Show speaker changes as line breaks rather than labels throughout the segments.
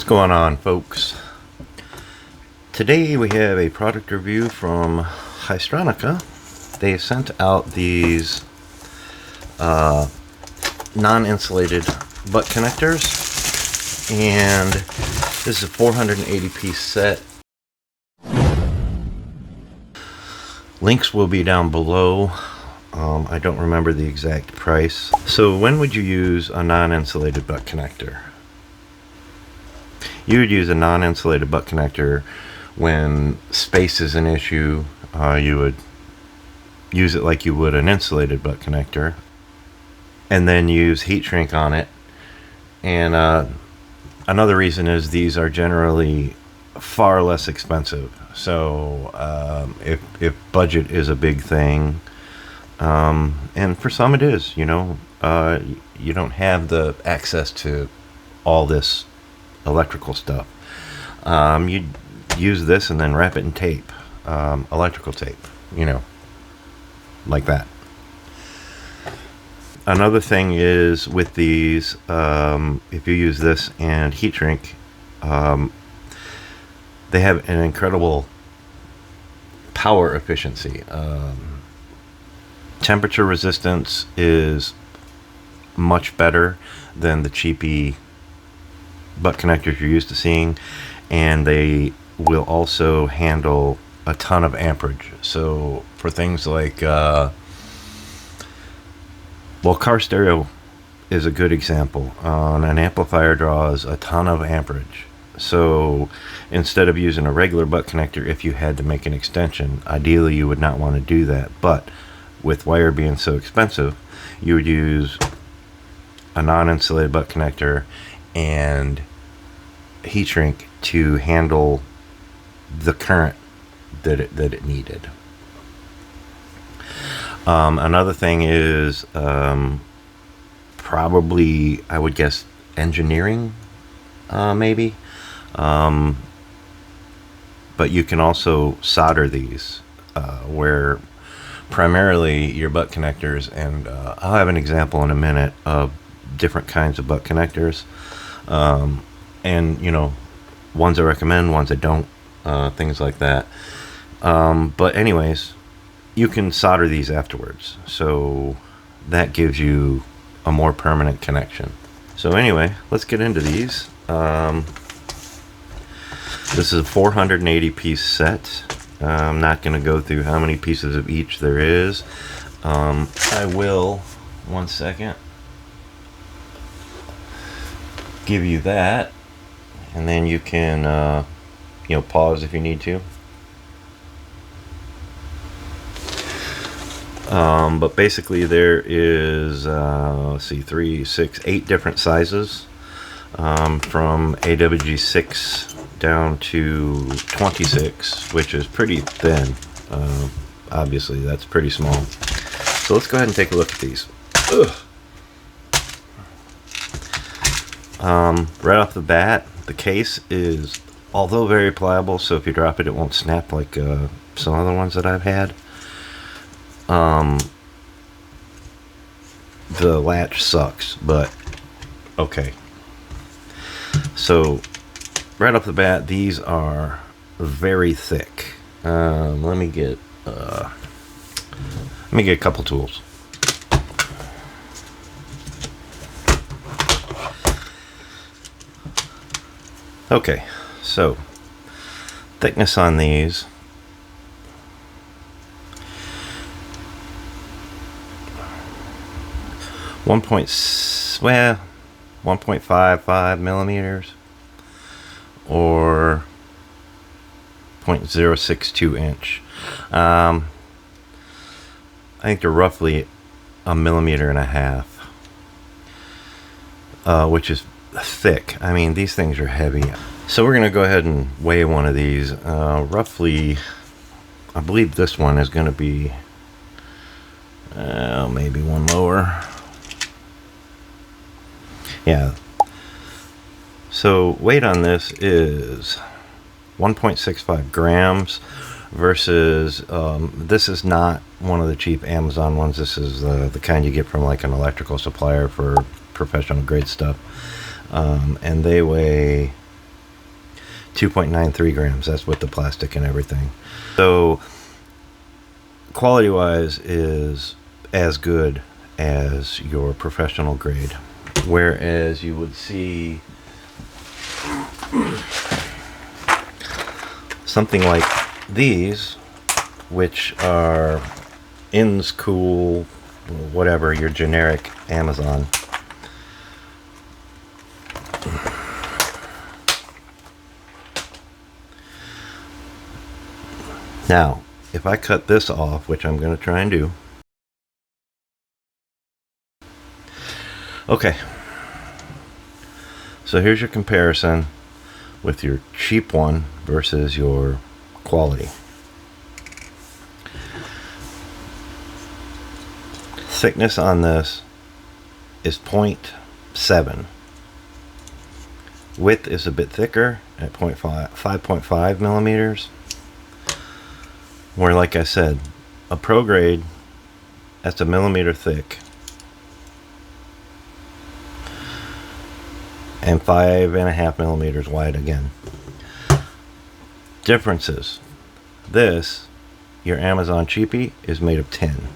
going on, folks? Today we have a product review from Haisstronica. They sent out these non-insulated butt connectors, and this is a 480 piece set. Links will be down below. I don't remember the exact price. So when would you use a non-insulated butt connector? You would use a non-insulated butt connector when space is an issue. You would use it like you would an insulated butt connector, and then use heat shrink on it. And another reason is these are generally far less expensive. So if budget is a big thing, and for some it is, you know, you don't have the access to all this electrical stuff. You'd use this and then wrap it in tape, electrical tape, you know, like that. Another thing is with these, if you use this and heat shrink, they have an incredible power efficiency. Temperature resistance is much better than the cheapy butt connectors you're used to seeing, and they will also handle a ton of amperage. So for things like well, car stereo is a good example. An amplifier draws a ton of amperage. So instead of using a regular butt connector, if you had to make an extension, ideally you would not want to do that. But with wire being so expensive, you would use a non-insulated butt connector and heat shrink to handle the current that it needed. Another thing is probably, I would guess, engineering, maybe. But you can also solder these, where primarily your butt connectors, and I'll have an example in a minute of different kinds of butt connectors, and you know, ones I recommend, ones I don't, things like that. But anyways, you can solder these afterwards, so that gives you a more permanent connection. So anyway, let's get into these. This is a 480 piece set. I'm not going to go through how many pieces of each there is. I will, one second, give you that, and then you can you know, pause if you need to. But basically there is let's see, 3, 6, 8 different sizes, from AWG 6 down to 26, which is pretty thin. Obviously that's pretty small. So let's go ahead and take a look at these. Right off the bat, the case is, although very pliable, so if you drop it, it won't snap like some other ones that I've had. The latch sucks, but okay. So right off the bat, these are very thick. Let me get a couple tools. Okay, so thickness on these, well, 1.55 millimeters or 0.062 inch. I think they're roughly 1.5 millimeters, which is thick. I mean, these things are heavy. So we're gonna go ahead and weigh one of these. Roughly, I believe this one is gonna be maybe one lower. Yeah. So weight on this is 1.65 grams versus this is not one of the cheap Amazon ones. This is the kind you get from like an electrical supplier for professional grade stuff, and they weigh 2.93 grams. That's with the plastic and everything. So quality wise is as good as your professional grade, whereas you would see something like these, which are Ins Cool, whatever, your generic Amazon. Now, if I cut this off, which I'm going to try and do. Okay. So here's your comparison with your cheap one versus your quality. Thickness on this is 0.7. Width is a bit thicker at 5.5 millimeters. Where, like I said, a pro grade, that's a millimeter thick and 5.5 millimeters wide again. Differences. This, your Amazon cheapie, is made of tin.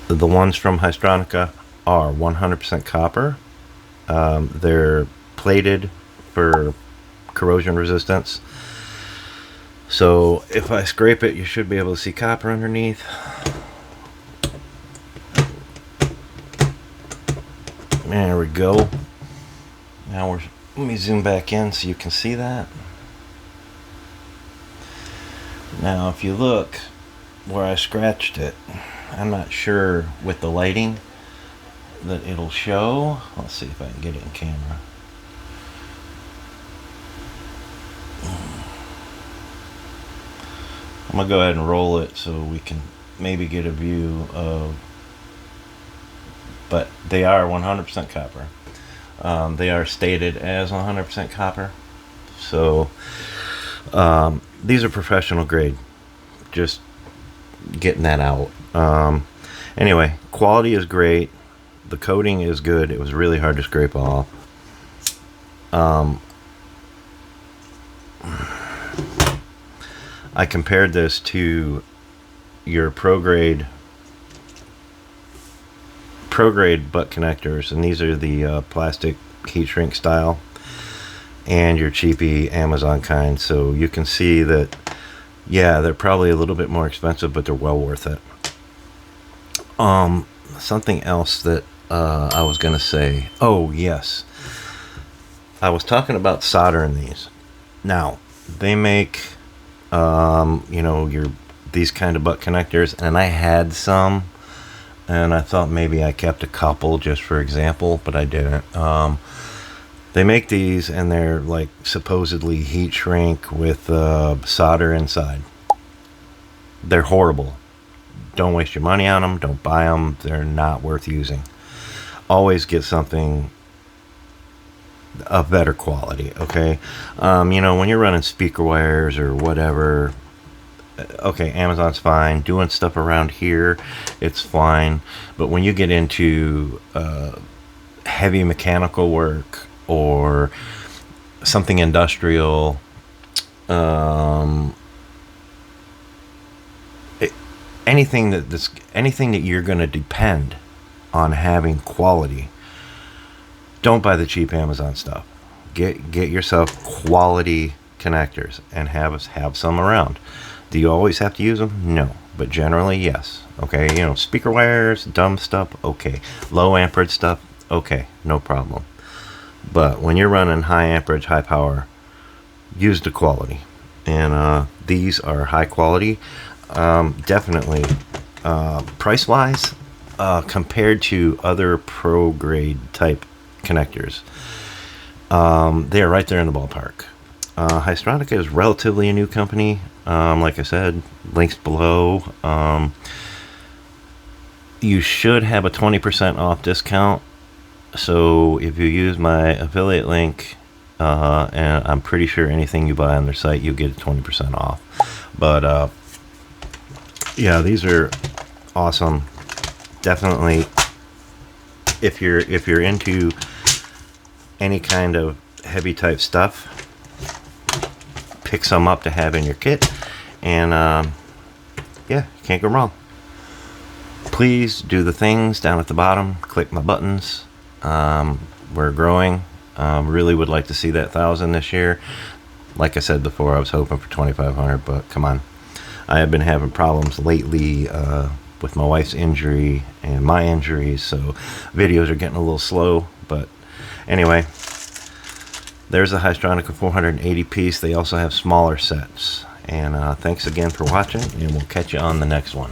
The ones from Haisstronica are 100% copper. They're plated for corrosion resistance. So if I scrape it, you should be able to see copper underneath. There we go. Now let me zoom back in so you can see that. Now if you look where I scratched it, I'm not sure with the lighting that it'll show. Let's see if I can get it in camera. I'm going to go ahead and roll it so we can maybe get a view of, but they are 100% copper. They are stated as 100% copper. So these are professional grade. Just getting that out. Anyway, quality is great. The coating is good. It was really hard to scrape off. I compared this to your pro grade butt connectors, and these are the plastic heat shrink style, and your cheapy Amazon kind. So you can see that, yeah, they're probably a little bit more expensive, but they're well worth it. Something else that I was gonna say. Oh yes, I was talking about soldering these. Now they make these kind of butt connectors, and I had some, and I thought maybe I kept a couple just for example, but I didn't. They make these, and they're like supposedly heat shrink with solder inside. They're horrible. Don't waste your money on them. Don't buy them. They're not worth using. Always get something of better quality, okay? When you're running speaker wires or whatever, okay, Amazon's fine. Doing stuff around here, it's fine. But when you get into heavy mechanical work or something industrial, anything that you're going to depend on having quality, don't buy the cheap Amazon stuff. Get yourself quality connectors and have some around. Do you always have to use them? No, but generally yes. Okay, speaker wires, dumb stuff, okay. Low amperage stuff, okay, no problem. But when you're running high amperage, high power, use the quality. And these are high quality. Definitely price wise, compared to other pro grade type connectors, they are right there in the ballpark. Haisstronica is relatively a new company. Like I said, links below. You should have a 20% off discount. So if you use my affiliate link, and I'm pretty sure anything you buy on their site, you get 20% off. But yeah, these are awesome. Definitely, if you're into any kind of heavy type stuff, pick some up to have in your kit, and yeah, can't go wrong. Please do the things down at the bottom. Click my buttons. We're growing. Really would like to see that 1,000 this year. Like I said before, I was hoping for 2,500, but come on. I have been having problems lately with my wife's injury and my injuries, so videos are getting a little slow. But anyway, there's a Haisstronica 480 piece. They also have smaller sets. And thanks again for watching, and we'll catch you on the next one.